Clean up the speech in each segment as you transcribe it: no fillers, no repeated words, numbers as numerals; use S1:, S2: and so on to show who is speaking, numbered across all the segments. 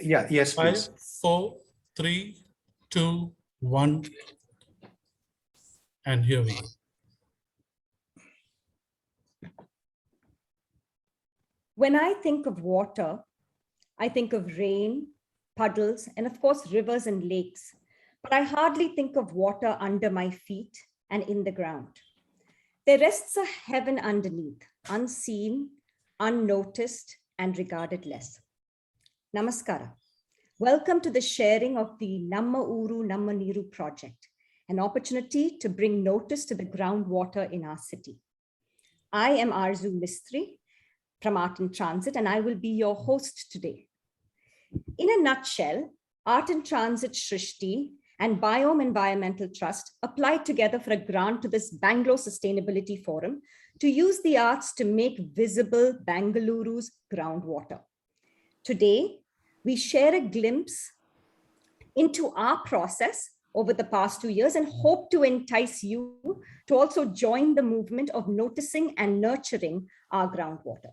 S1: Yeah, yes, please.
S2: 5, 4, 3, 2, 1. And here we go.
S3: When I think of water, I think of rain, puddles, and of course, rivers and lakes. But I hardly think of water under my feet and in the ground. There rests a heaven underneath, unseen, unnoticed, and regarded less. Namaskara. Welcome to the sharing of the Namma Ooru, Namma Neeru project, an opportunity to bring notice to the groundwater in our city. I am Arzu Mistry from Art in Transit, and I will be your host today. In a nutshell, Art in Transit Shrishti and Biome Environmental Trust applied together for a grant to this Bangalore Sustainability Forum to use the arts to make visible Bengaluru's groundwater. Today, we share a glimpse into our process over the past 2 years and hope to entice you to also join the movement of noticing and nurturing our groundwater.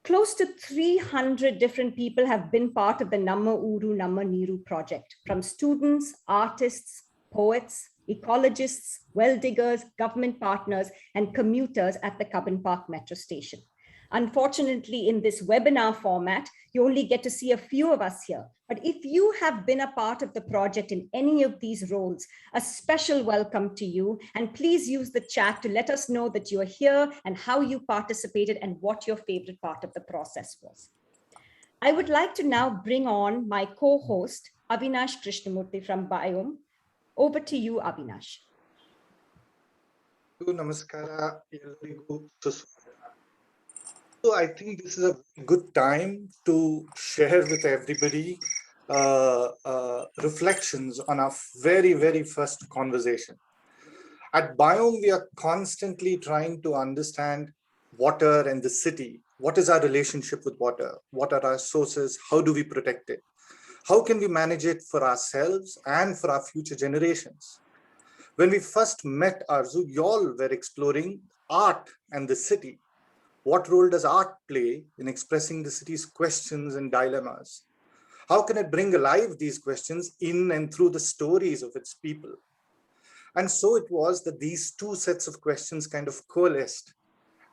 S3: Close to 300 different people have been part of the Namma Ooru, Namma Neeru project, from students, artists, poets, ecologists, well-diggers, government partners, and commuters at the Cubbon Park metro station. Unfortunately, in this webinar format, you only get to see a few of us here. But if you have been a part of the project in any of these roles, a special welcome to you. And please use the chat to let us know that you are here and how you participated and what your favorite part of the process was. I would like to now bring on my co-host, Avinash Krishnamurthy from Biome. Over to you, Avinash.
S1: Namaskara. So I think this is a good time to share with everybody reflections on our very, very first conversation. At Biome, we are constantly trying to understand water and the city. What is our relationship with water? What are our sources? How do we protect it? How can we manage it for ourselves and for our future generations? When we first met Arzu, you all were exploring art and the city. What role does art play in expressing the city's questions and dilemmas? How can it bring alive these questions in and through the stories of its people? And so it was that these two sets of questions kind of coalesced.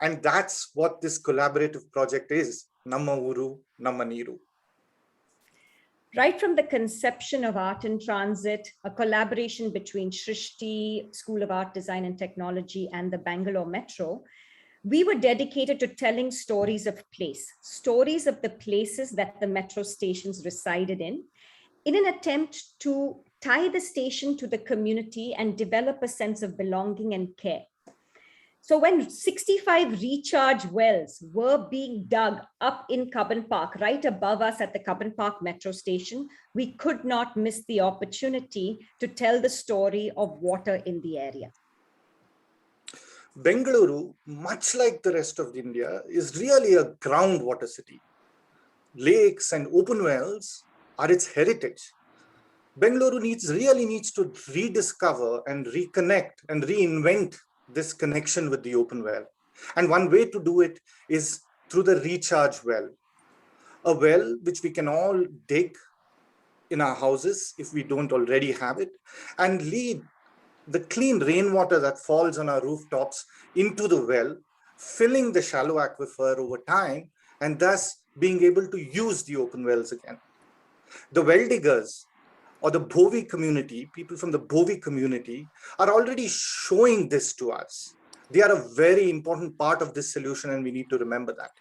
S1: And that's what this collaborative project is, Namma Ooru, Namma Neeru.
S3: Right from the conception of Art in Transit, a collaboration between Shrishti, School of Art, Design and Technology, and the Bangalore Metro, we were dedicated to telling stories of place, stories of the places that the metro stations resided in an attempt to tie the station to the community and develop a sense of belonging and care. So when 65 recharge wells were being dug up in Cubbon Park, right above us at the Cubbon Park metro station, we could not miss the opportunity to tell the story of water in the area.
S1: Bengaluru, much like the rest of India, is really a groundwater city. Lakes and open wells are its heritage. Bengaluru really needs to rediscover and reconnect and reinvent this connection with the open well. And one way to do it is through the recharge well. A well which we can all dig in our houses if we don't already have it, and lead the clean rainwater that falls on our rooftops into the well, filling the shallow aquifer over time, and thus being able to use the open wells again. The well diggers or the Bovi community, people from the Bovi community, are already showing this to us. They are a very important part of this solution, and we need to remember that.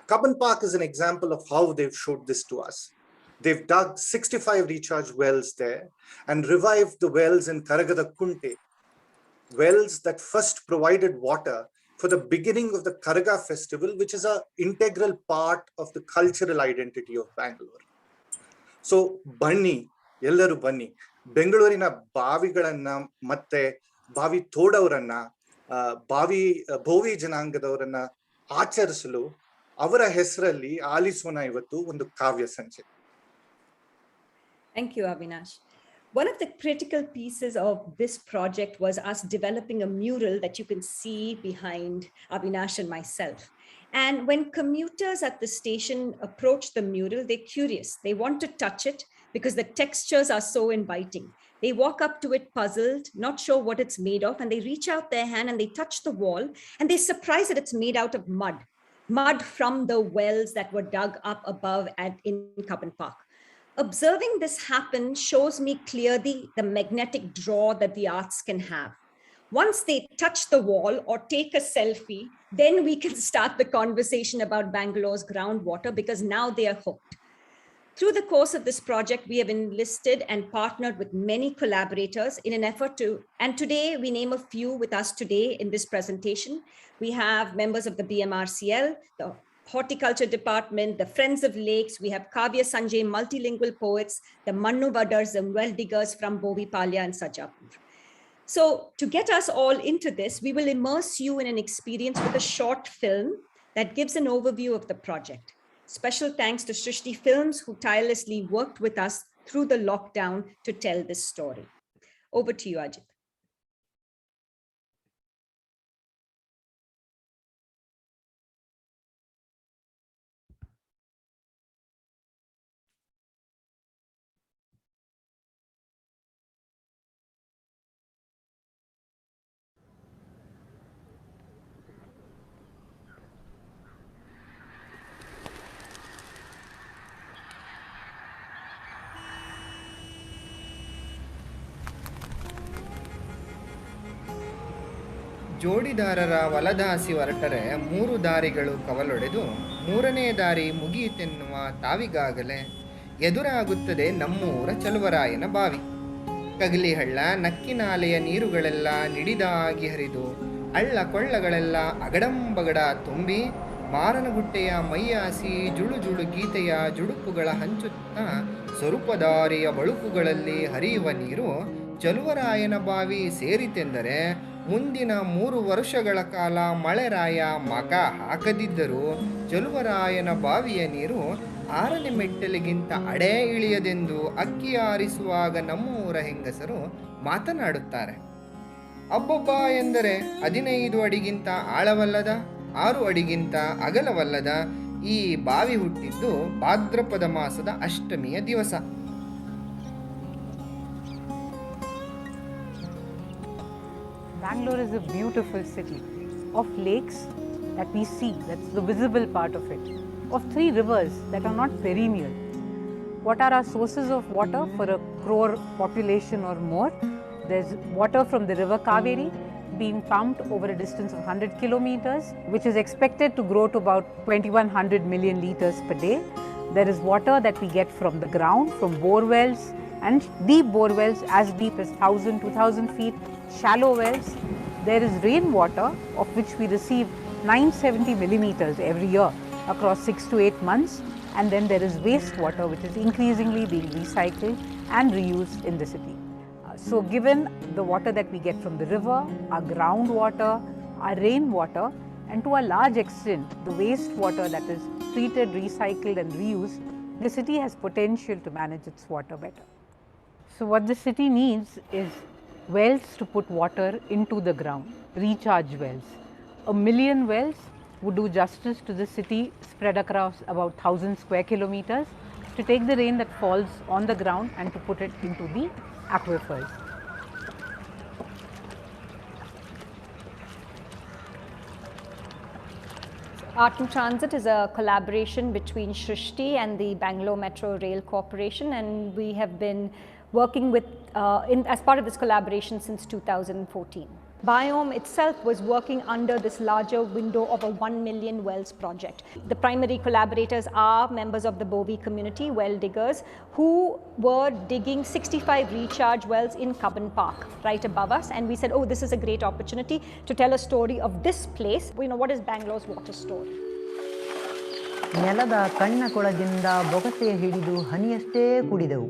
S1: Cubbon Park is an example of how they've showed this to us. They've dug 65 recharge wells there and revived the wells in Karagada Kunte, wells that first provided water for the beginning of the Karaga festival, which is an integral part of the cultural identity of Bangalore. So, Banni, Yellaru Banni, Bengalurina Bavigalanna, Matte, Bavi Thodavaranna, Bovi Janangadavaranna, Acharisulu, ಅವರ ಹೆಸರಲ್ಲಿ ಆಲಿಸೋಣ ಇವತ್ತು ಒಂದು ಕಾವ್ಯ ಸಂಚೆ.
S3: Thank you, Avinash. One of the critical pieces of this project was us developing a mural that you can see behind Avinash and myself. And when commuters at the station approach the mural, they're curious. They want to touch it because the textures are so inviting. They walk up to it puzzled, not sure what it's made of, and they reach out their hand and they touch the wall, and they're surprised that it's made out of mud from the wells that were dug up above in Cubbon Park. Observing this happen shows me clearly the magnetic draw that the arts can have. Once they touch the wall or take a selfie, then we can start the conversation about Bangalore's groundwater, because now they are hooked. Through the course of this project, we have enlisted and partnered with many collaborators in an effort to, and today we name a few with us today in this presentation. We have members of the BMRCL, the Horticulture Department, the Friends of Lakes, we have Kavya Sanjay, multilingual poets, the Mannu Vaddars and well diggers from Bovipalya and Sajapur. So to get us all into this, we will immerse you in an experience with a short film that gives an overview of the project. Special thanks to Srishti Films, who tirelessly worked with us through the lockdown to tell this story. Over to you, Ajit.
S4: ಜೋಡಿದಾರರ ವಲದಾಸಿ ಹೊರಟರೆ 3 ದಾರಿಗಳು ಕವಲೊಡೆದು 3ನೇ ದಾರಿ ಮುಗಿಯಿತೆನ್ನುವ ತಾವಿಗಾಗಲೇ ಎದುರಾಗುತ್ತದೆ ನಮ್ಮೂರ ಚಲುವರಾಯನ ಬಾವಿ. ಕಗಲಿಹಳ್ಳ ನಕ್ಕಿನಾಲೆಯ ನೀರುಗಳೆಲ್ಲ ನಿಡಿದಾಗಿ ಹರಿದು ಹಳ್ಳ ಕೊಳ್ಳಗಳೆಲ್ಲ ಅಗಡಂಬಗಡ ತುಂಬಿ ಮಾರನಗುಟ್ಟೆಯ ಮೈಯಾಸಿ ಜುಳು ಜುಳು ಗೀತೆಯ ಜುಡುಕುಗಳ ಹಂಚುತ್ತಾ ಸ್ವರೂಪದಾರಿಯ ಬಳುಕುಗಳಲ್ಲಿ ಹರಿಯುವ ನೀರು ಚಲುವರಾಯನ ಬಾವಿ ಸೇರಿತೆಂದರೆ ಮುಂದಿನ 3 ವರ್ಷಗಳ ಕಾಲ ಮಳೆರಾಯ ಮಗ ಹಾಕದಿದ್ದರೂ ಚಲುವರಾಯನ ಬಾವಿಯ ನೀರು 6ನೇ ಮೆಟ್ಟಲಿಗಿಂತ ಅಡೇ ಇಳಿಯದೆಂದು ಅಕ್ಕಿ ಆರಿಸುವಾಗ ನಮ್ಮೂರ ಹೆಂಗಸರು ಮಾತನಾಡುತ್ತಾರೆ. ಅಬ್ಬಬ್ಬ ಎಂದರೆ 15 ಅಡಿಗಿಂತ ಆಳವಲ್ಲದ 6 ಅಡಿಗಿಂತ ಅಗಲವಲ್ಲದ ಈ ಬಾವಿ ಹುಟ್ಟಿದ್ದು ಭಾದ್ರಪದ ಮಾಸದ ಅಷ್ಟಮಿಯ ದಿವಸ.
S5: Bangalore is a beautiful city of lakes that we see, that's the visible part of it, of 3 rivers that are not perennial. What are our sources of water for a crore population or more? There's water from the river Kaveri being pumped over a distance of 100 kilometers, which is expected to grow to about 2100 million liters per day. There is water that we get from the ground, from bore wells, and deep bore wells as deep as 1000-2000 feet, shallow wells. There is rainwater, of which we receive 970 millimeters every year across 6 to 8 months, and then there is wastewater, which is increasingly being recycled and reused in the city. So given the water that we get from the river, our groundwater, our rainwater, and to a large extent the wastewater that is treated, recycled and reused, the city has potential to manage its water better. So what the city needs is wells to put water into the ground, recharge wells. 1 million wells would do justice to the city, spread across about 1000 square kilometers, to take the rain that falls on the ground and to put it into the aquifers.
S3: Art in Transit is a collaboration between Srishti and the Bangalore Metro Rail Corporation, and we have been working with as part of this collaboration since 2014. Biome itself was working under this larger window of a 1 million wells project. The primary collaborators are members of the Bovi community, well diggers, who were digging 65 recharge wells in Cubbon Park, right above us. And we said, oh, this is a great opportunity to tell a story of this place. You know, what is Bangalore's water story?
S6: ನೆಲದ ಕಣ್ಣ ಕೊಳದಿಂದ ಬೊಗಸೆ ಹಿಡಿದು ಹನಿಯಷ್ಟೇ ಕುಡಿದೆವು,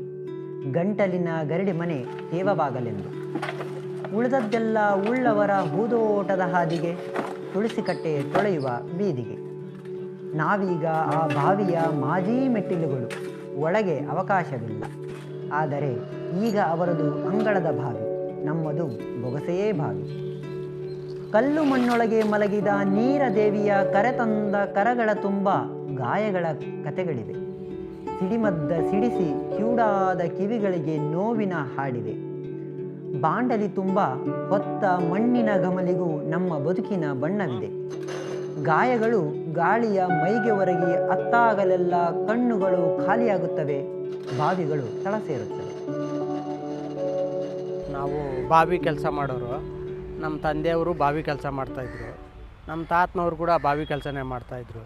S6: ಗಂಟಲಿನ ಗರಡಿ ಮನೆ ತೇವವಾಗಲೆಂದು. ಉಳಿದದ್ದೆಲ್ಲ ಉಳ್ಳವರ ಹೂದೋಟದ ಹಾದಿಗೆ, ತುಳಸಿಕಟ್ಟೆ ತೊಳೆಯುವ ಬೀದಿಗೆ. ನಾವೀಗ ಆ ಬಾವಿಯ ಮಾಜಿ ಮೆಟ್ಟಿಲುಗಳು, ಒಳಗೆ ಅವಕಾಶವಿಲ್ಲ. ಆದರೆ ಈಗ ಅವರದು ಅಂಗಳದ ಬಾವಿ, ನಮ್ಮದು ಬೊಗಸೆಯೇ ಬಾವಿ. ಕಲ್ಲು ಮಣ್ಣೊಳಗೆ ಮಲಗಿದ ನೀರದೇವಿಯ ಕರೆತಂದ ಕರಗಳ ತುಂಬ ಗಾಯಗಳ ಕತೆಗಳಿವೆ. ಸಿಡಿಮದ್ದ ಸಿಡಿಸಿ ಕಿವುಡಾದ ಕಿವಿಗಳಿಗೆ ನೋವಿನ ಹಾಡಿವೆ. ಬಾಂಡಲಿ ತುಂಬ ಹೊತ್ತ ಮಣ್ಣಿನ ಗಮಲಿಗೂ ನಮ್ಮ ಬದುಕಿನ ಬಣ್ಣವಿದೆ. ಗಾಯಗಳು ಗಾಳಿಯ ಮೈಗೆ ಒರಗಿ ಅತ್ತಾಗಲೆಲ್ಲ ಕಣ್ಣುಗಳು ಖಾಲಿಯಾಗುತ್ತವೆ, ಬಾವಿಗಳು ತಳ ಸೇರುತ್ತವೆ.
S7: ನಾವು ಬಾವಿ ಕೆಲಸ ಮಾಡೋರು. ನಮ್ಮ ತಂದೆಯವರು ಬಾವಿ ಕೆಲಸ ಮಾಡ್ತಾಯಿದ್ರು. ನಮ್ಮ ತಾತನವ್ರು ಕೂಡ ಬಾವಿ ಕೆಲಸನೇ ಮಾಡ್ತಾಯಿದ್ರು.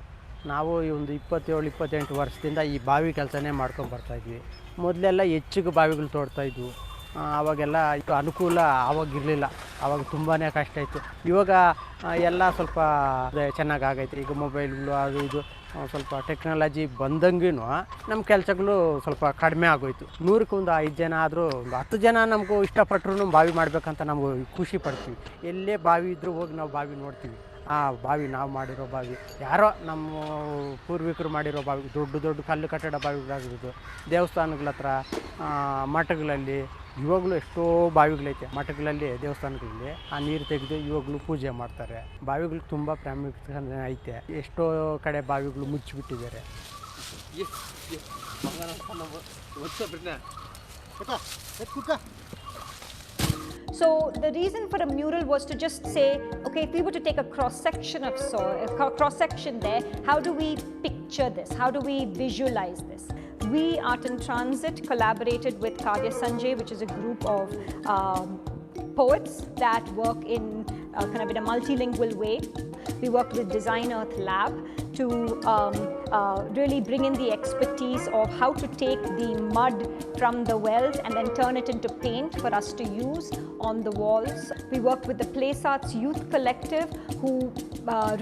S7: ನಾವು ಈ ಒಂದು 27-28 ವರ್ಷದಿಂದ ಈ ಬಾವಿ ಕೆಲಸನೇ ಮಾಡ್ಕೊಂಬರ್ತಾಯಿದ್ವಿ. ಮೊದಲೆಲ್ಲ ಹೆಚ್ಚಿಗೆ ಬಾವಿಗಳು ತೋಡ್ತಾಯಿದ್ವು. ಆವಾಗೆಲ್ಲ ಅನುಕೂಲ ಆವಾಗಿರಲಿಲ್ಲ. ಆವಾಗ ತುಂಬಾ ಕಷ್ಟ ಇತ್ತು. ಇವಾಗ ಎಲ್ಲ ಸ್ವಲ್ಪ ಚೆನ್ನಾಗಾಗೈತೆ. ಈಗ ಮೊಬೈಲ್ಗಳು ಅದು ಇದು ಸ್ವಲ್ಪ ಟೆಕ್ನಾಲಜಿ ಬಂದಂಗೂ ನಮ್ಮ ಕೆಲಸಗಳು ಸ್ವಲ್ಪ ಕಡಿಮೆ ಆಗೋಯ್ತು. 100ಕ್ಕೆ ಒಂದು 5 ಜನ ಆದರೂ ಒಂದು 10 ಜನ ನಮಗೂ ಇಷ್ಟಪಟ್ಟರು ಬಾವಿ ಮಾಡಬೇಕಂತ ನಾವು ಖುಷಿ ಪಡ್ತೀವಿ. ಎಲ್ಲೇ ಬಾವಿ ಇದ್ದರೂ ಹೋಗಿ ನಾವು ಬಾವಿ ನೋಡ್ತೀವಿ. ಆ ಬಾವಿ ನಾವು ಮಾಡಿರೋ ಬಾವಿ, ಯಾರೋ ನಮ್ಮ ಪೂರ್ವಿಕರು ಮಾಡಿರೋ ಬಾವಿ, ದೊಡ್ಡ ದೊಡ್ಡ ಕಲ್ಲು ಕಟ್ಟಡ ಬಾವಿಗಳಾಗಿರೋದು. ದೇವಸ್ಥಾನಗಳ ಹತ್ರ, ಮಠಗಳಲ್ಲಿ ಇವಾಗಲೂ ಎಷ್ಟೋ ಬಾವಿಗಳೈತೆ. ಮಠಗಳಲ್ಲಿ, ದೇವಸ್ಥಾನಗಳಲ್ಲಿ ಆ ನೀರು ತೆಗೆದು ಇವಾಗಲೂ ಪೂಜೆ ಮಾಡ್ತಾರೆ. ಬಾವಿಗಳು ತುಂಬ ಪ್ರಾಮುಖ್ಯತೆ ಐತೆ. ಎಷ್ಟೋ ಕಡೆ ಬಾವಿಗಳು ಮುಚ್ಚಿಬಿಟ್ಟಿದ್ದಾರೆ.
S3: So the reason for a mural was to just say, okay, if we were to take a cross-section of soil, a cross-section there, how do we picture this? How do we visualize this? We, Art in Transit, collaborated with Kavya Sanjay, which is a group of poets that work in kind of in a multilingual way. We worked with Design Earth Lab to really bring in the expertise of how to take the mud from the wells and then turn it into paint for us to use on the walls. We worked with the Place Arts Youth Collective, who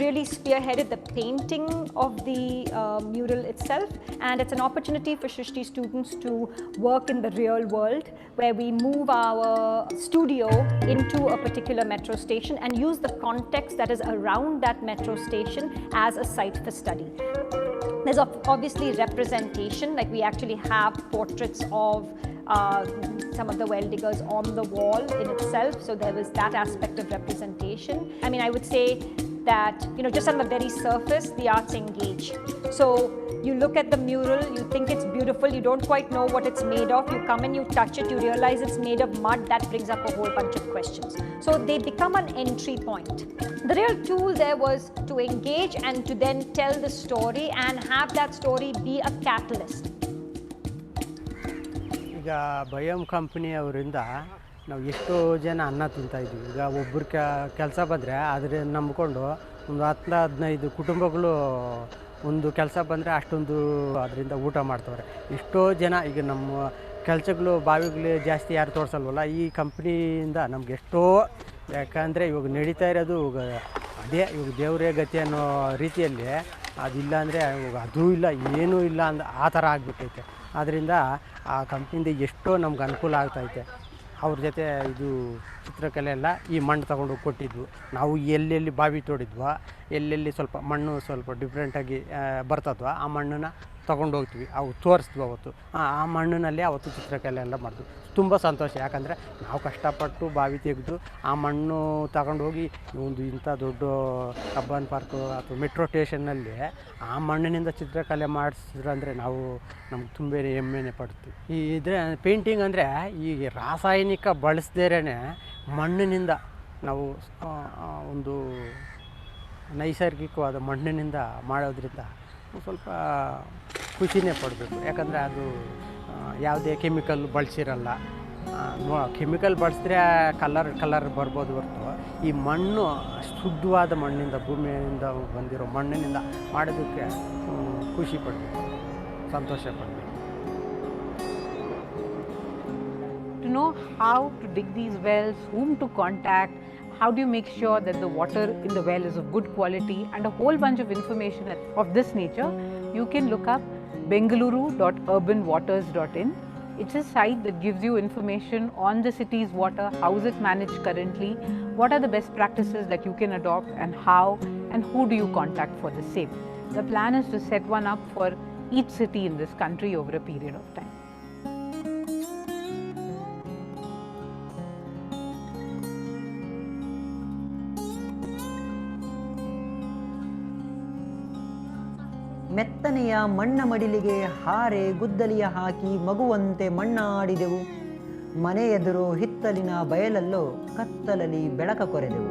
S3: really spearheaded the painting of the mural itself. And it's an opportunity for Shrishti students to work in the real world, where we move our studio into a particular metro station and use the context that is around that metro station as a site for study. There's obviously representation, like we actually have portraits of some of the well diggers on the wall in itself, so there was that aspect of representation. I mean, I would say that, you know, just on the very surface, the arts engage. So you look at the mural, you think it's beautiful, you don't quite know what it's made of, you come and you touch it, you realize it's made of mud. That brings up a whole bunch of questions. So they become an entry point. The real tool there was to engage and to then tell the story and have that story be a catalyst.
S7: ಈಗ ಬಯಂ ಕಂಪ್ನಿಯವರಿಂದ ನಾವು ಎಷ್ಟೋ ಜನ ಅನ್ನ ತಿಂತಾಯಿದ್ವಿ. ಈಗ ಒಬ್ಬರು ಕೆಲಸ ಬಂದರೆ ಅದ್ರ ನಂಬ್ಕೊಂಡು ಒಂದು 10-15 ಕುಟುಂಬಗಳು ಒಂದು ಕೆಲಸ ಬಂದರೆ ಅಷ್ಟೊಂದು ಅದರಿಂದ ಊಟ ಮಾಡ್ತವ್ರೆ. ಎಷ್ಟೋ ಜನ ಈಗ ನಮ್ಮ ಕೆಲಸಗಳು ಬಾವಿಗಳು ಜಾಸ್ತಿ ಯಾರು ತೋರಿಸಲ್ವಲ್ಲ, ಈ ಕಂಪ್ನಿಯಿಂದ ನಮ್ಗೆ ಎಷ್ಟೋ, ಯಾಕಂದರೆ ಇವಾಗ ನಡೀತಾ ಇರೋದು ಅದೇ ಇವಾಗ ದೇವರೇ ಗತಿ ಅನ್ನೋ ರೀತಿಯಲ್ಲಿ, ಅದಿಲ್ಲ ಅಂದರೆ ಇವಾಗ ಅದೂ ಇಲ್ಲ ಏನೂ ಇಲ್ಲ ಅಂದ ಆ ಥರ ಆಗಿಬಿಟ್ಟೈತೆ. ಆದ್ದರಿಂದ ಆ ಕಂಪ್ನಿಯಿಂದ ಎಷ್ಟೋ ನಮ್ಗೆ ಅನುಕೂಲ ಆಗ್ತೈತೆ. ಅವ್ರ ಜೊತೆ ಇದು ಚಿತ್ರಕಲೆ ಎಲ್ಲ ಈ ಮಣ್ಣು ತೊಗೊಂಡೋಗಿ ಕೊಟ್ಟಿದ್ವು. ನಾವು ಎಲ್ಲೆಲ್ಲಿ ಬಾವಿ ತೋಡಿದ್ವೋ, ಎಲ್ಲೆಲ್ಲಿ ಸ್ವಲ್ಪ ಮಣ್ಣು ಸ್ವಲ್ಪ ಡಿಫ್ರೆಂಟಾಗಿ ಬರ್ತದ್ವ, ಆ ಮಣ್ಣನ್ನು ತೊಗೊಂಡೋಗ್ತೀವಿ. ಅವು ತೋರಿಸ್ದ್ವು ಅವತ್ತು. ಆ ಮಣ್ಣಿನಲ್ಲಿ ಅವತ್ತು ಚಿತ್ರಕಲೆ ಎಲ್ಲ ಮಾಡಿದ್ವು. ತುಂಬ ಸಂತೋಷ. ಯಾಕಂದರೆ ನಾವು ಕಷ್ಟಪಟ್ಟು ಬಾವಿ ತೆಗೆದು ಆ ಮಣ್ಣು ತಗೊಂಡೋಗಿ ಒಂದು ಇಂಥ ದೊಡ್ಡ ಕಬ್ಬನ್ ಪಾರ್ಕು ಅಥವಾ ಮೆಟ್ರೋ ಸ್ಟೇಷನ್ನಲ್ಲಿ ಆ ಮಣ್ಣಿನಿಂದ ಚಿತ್ರಕಲೆ ಮಾಡಿಸಿದ್ರಂದರೆ ನಮ್ಗೆ ತುಂಬ ಹೆಮ್ಮೆನೇ ಪಡ್ತೀವಿ. ಇದ್ರೆ ಪೇಂಟಿಂಗ್ ಅಂದರೆ ಈಗ ರಾಸಾಯನಿಕ ಬಳಸ್ದೇರೇ ಮಣ್ಣಿನಿಂದ ನಾವು ಒಂದು ನೈಸರ್ಗಿಕವಾದ ಮಣ್ಣಿನಿಂದ ಮಾಡೋದ್ರಿಂದ ಸ್ವಲ್ಪ ಖುಷಿನೇ ಪಡಬೇಕು. ಯಾಕಂದರೆ ಅದು ಯಾವುದೇ ಕೆಮಿಕಲ್ ಬಳಸಿರಲ್ಲ. ಕೆಮಿಕಲ್ ಬಳಸಿದ್ರೆ ಕಲರ್ ಬರ್ಬೋದು ಹೊರತು ಈ ಮಣ್ಣು ಶುದ್ಧವಾದ ಮಣ್ಣಿಂದ, ಭೂಮಿಯಿಂದ ಬಂದಿರೋ ಮಣ್ಣಿನಿಂದ ಮಾಡೋದಕ್ಕೆ ಖುಷಿ ಪಡಬೇಕು, ಸಂತೋಷ ಪಡಬೇಕು.
S5: To know how to dig these wells, whom to contact, how do you make sure that the water in the well is of good quality, and a whole bunch of information of this nature, you can look up bengaluru.urbanwaters.in. It's a site that gives you information on the city's water, how is it managed currently, what are the best practices that you can adopt, and how and who do you contact for the same. The plan is to set one up for each city in this country over a period of time.
S6: ಮೆತ್ತನೆಯ ಮಣ್ಣ ಮಡಿಲಿಗೆ ಹಾರೆ ಗುದ್ದಲಿಯ ಹಾಕಿ ಮಗುವಂತೆ ಮಣ್ಣಾಡಿದೆವು. ಮನೆ ಎದುರು ಹಿತ್ತಲಿನ ಬಯಲಲ್ಲೋ ಕತ್ತಲಲ್ಲಿ ಬೆಳಕ ಕೊರೆದೆವು.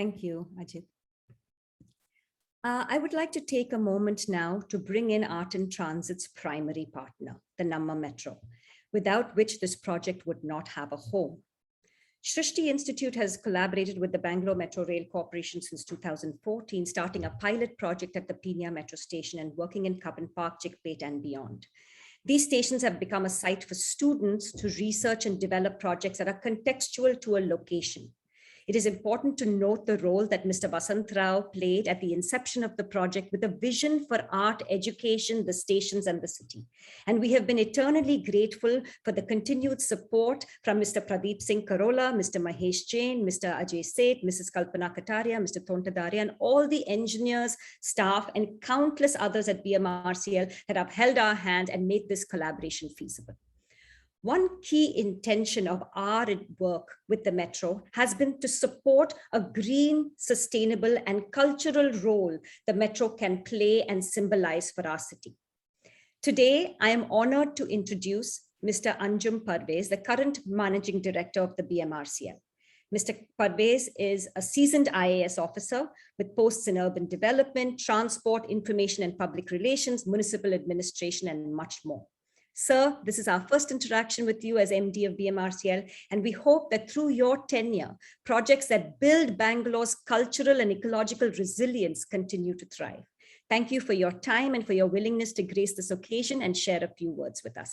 S3: Thank you, Ajit. I would like to take a moment now to bring in Art in Transit's primary partner, the Namma Metro, without which this project would not have a home. Shrishti Institute has collaborated with the Bangalore Metro Rail Corporation since 2014, starting a pilot project at the Peenya Metro Station and working in Cubbon Park, Chickpet and beyond. These stations have become a site for students to research and develop projects that are contextual to a location. It is important to note the role that Mr. Vasant Rao played at the inception of the project with a vision for art, education, the stations and the city. And we have been eternally grateful for the continued support from Mr. Pradeep Singh Karola, Mr. Mahesh Jain, Mr. Ajay Seth, Mrs. Kalpana Kataria, Mr. Thontadaria, and all the engineers, staff, and countless others at BMRCL that have held our hand and made this collaboration feasible. One key intention of our work with the Metro has been to support a green, sustainable, and cultural role the Metro can play and symbolize for our city. Today, I am honored to introduce Mr. Anjum Parvez, the current Managing Director of the BMRCL. Mr. Parvez is a seasoned IAS officer with posts in urban development, transport, information and public relations, municipal administration, and much more. Sir, this is our first interaction with you as MD of BMRCL, and we hope that through your tenure, projects that build Bangalore's cultural and ecological resilience continue to thrive. Thank you for your time and for your willingness to grace this occasion and share a few words with us.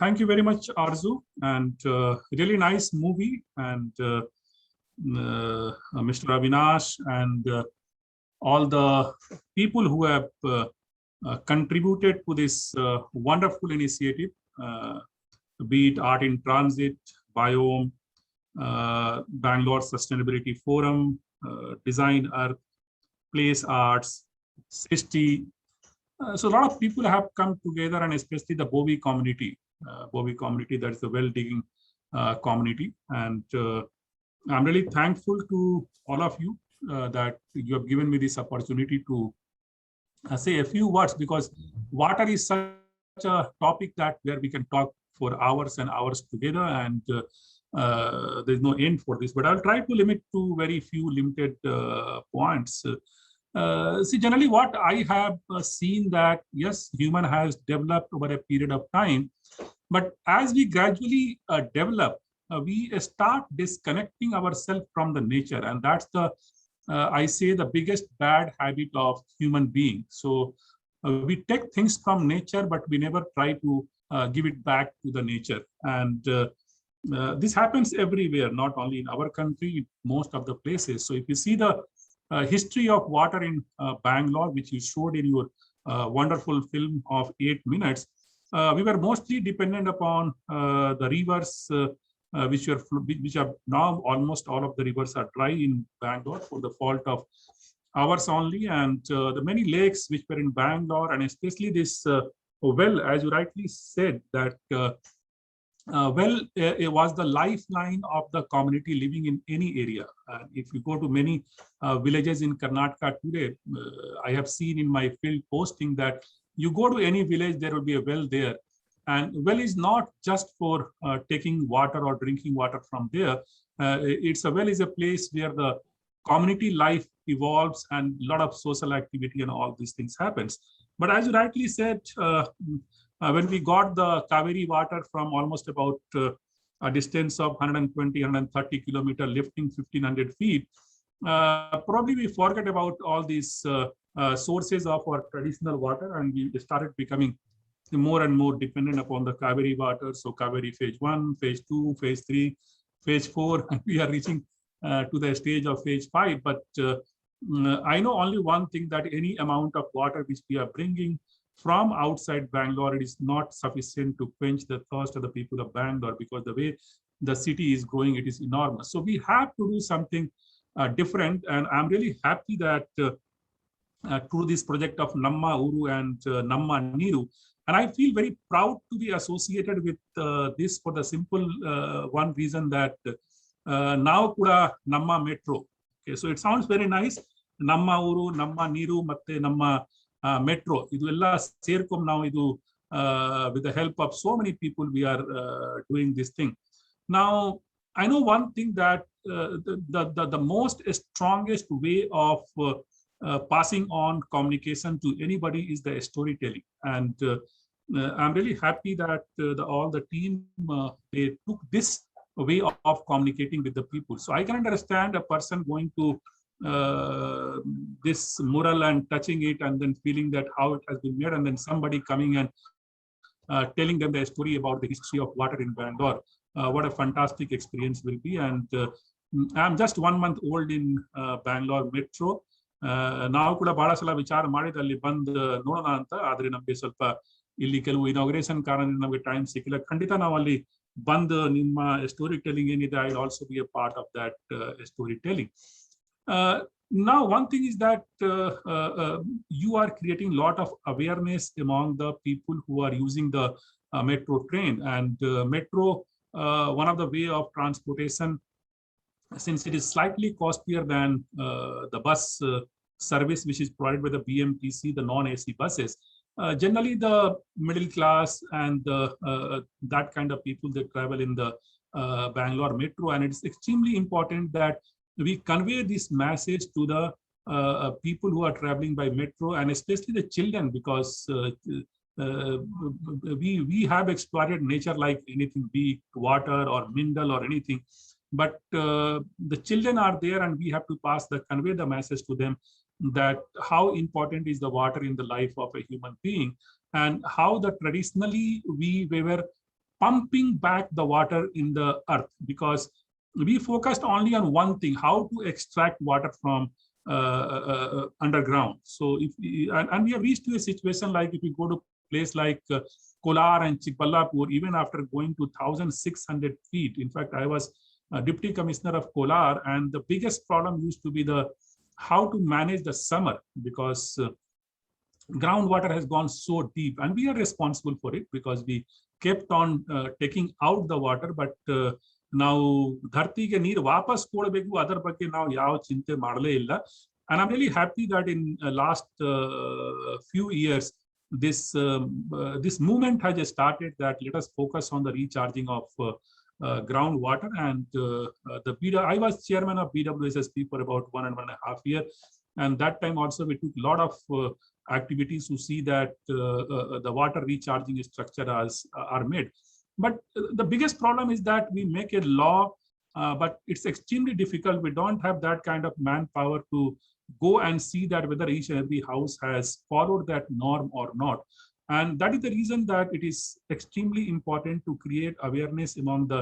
S2: Thank you very much, Arzu, and really nice movie, and Mr. Avinash and all the people who have contributed to this wonderful initiative, be it Art in Transit, Biome, Bangalore Sustainability Forum, Design Earth, Place Arts, Srishti. So a lot of people have come together, and especially the Bowie community. That is a well-digging community. And I'm really thankful to all of you that you have given me this opportunity to say a few words, because water is such a topic that where we can talk for hours and hours together, and there's no end for this. But I'll try to limit to very few limited points. See, generally what I have seen that, yes, human has developed over a period of time, but as we gradually develop, we start disconnecting ourselves from the nature, and that's the I say the biggest bad habit of human being. So we take things from nature, but we never try to give it back to the nature. And this happens everywhere, not only in our country, in most of the places. So if you see the history of water in Bangalore, which you showed in your wonderful film of 8 minutes, we were mostly dependent upon the rivers, which are now almost all of the rivers are dry in Bangalore for the fault of ours only, and the many lakes which were in Bangalore, and especially this well, as you rightly said, that well, it was the lifeline of the community living in any area. If you go to many villages in Karnataka today, I have seen in my field posting that you go to any village, there will be a well there. And well is not just for taking water or drinking water from there. It's a well is a place where the community life evolves and a lot of social activity and all these things happens. But as you rightly said, when we got the Kaveri water from almost about a distance of 120, 130 kilometer, lifting 1500 feet, probably we forget about all these sources of our traditional water, and we started becoming more and more dependent upon the Kaveri water. So Kaveri phase 1, phase 2, phase 3, phase 4, and we are reaching to the stage of phase 5. But I know only one thing, that any amount of water which we are bringing from outside Bangalore, it is not sufficient to quench the thirst of the people of Bangalore, because the way the city is growing, it is enormous. So we have to do something different. And I'm really happy that through this project of Namma, Ooru, and Namma, Neeru, and I feel very proud to be associated with this for the simple one reason that now kuda Namma Metro. Okay, so it sounds very nice. Namma Ooru, Namma Neeru, ಮತ್ತೆ Namma Metro. ಇದು ಎಲ್ಲ ಸೇರ್ಕೊಂಡು ನಾವು ಇದು with the help of so many people, we are doing this thing. Now, I know one thing, that the most strongest way of passing on communication to anybody is the storytelling. And I'm really happy that all the team, they took this way of communicating with the people. So I can understand a person going to this mural and touching it and then feeling that how it has been made, and then somebody coming and telling them the story about the history of water in Bangalore. What a fantastic experience will be. And I'm just 1 month old in Bangalore Metro. ನಾವು ಕೂಡ ಬಹಳ ಸಲ ವಿಚಾರ ಮಾಡಿದ ಅಲ್ಲಿ ಬಂದು ನೋಡೋಣ ಅಂತ, ಆದ್ರೆ ನಮಗೆ ಸ್ವಲ್ಪ ಇಲ್ಲಿ ಕೆಲವು ಇನಾಗ್ರೇಷನ್ ಕಾರಣದಿಂದ ನಮಗೆ ಟೈಮ್ ಸಿಕ್ಕಿಲ್ಲ. ಖಂಡಿತ ನಾವು ಅಲ್ಲಿ ಬಂದು ನಿಮ್ಮ ಸ್ಟೋರಿ ಟೆಲ್ಲಿಂಗ್ ಏನಿದೆ, I also be A part of that story telling. Now, one thing is that you are creating a lot of awareness among the people who are using the metro train. And metro, one of the way of transportation, since it is slightly costlier than the bus service which is provided by the BMTC, the non-AC buses, generally the middle class and that kind of people, they travel in the Bangalore Metro. And it's extremely important that we convey this message to the people who are traveling by metro, and especially the children, because we have exploited nature like anything, be it water or mineral or anything. But the children are there, and we have to convey the message to them that how important is the water in the life of a human being, and how that traditionally we were pumping back the water in the earth, because we focused only on one thing, how to extract water from underground. So if and we have reached to a situation like, if you go to place like Kolar and Chikballapur, even after going to 1,600 feet. In fact, I was Deputy Commissioner of Kolar, and the biggest problem used to be how to manage the summer, because groundwater has gone so deep, and we are responsible for it because we kept on taking out the water. But ನಾವು ಧರ್ತಿಗೆ ನೀರು ವಾಪಸ್ ಕೊಡಬೇಕು, ಅದರ ಬಗ್ಗೆ ನಾವು ಯಾವ ಚಿಂತೆ ಮಾಡಲೇ ಇಲ್ಲ. And I'm really happy that in last few years, this movement has started, that let us focus on the recharging of groundwater. And I was chairman of BWSSP for about 1.5 years, and that time also we took a lot of activities to see that the water recharging structure are made. But the biggest problem is that we make a law, but it's extremely difficult. We don't have that kind of manpower to go and see that whether each and every house has followed that norm or not. And that is the reason that it is extremely important to create awareness among the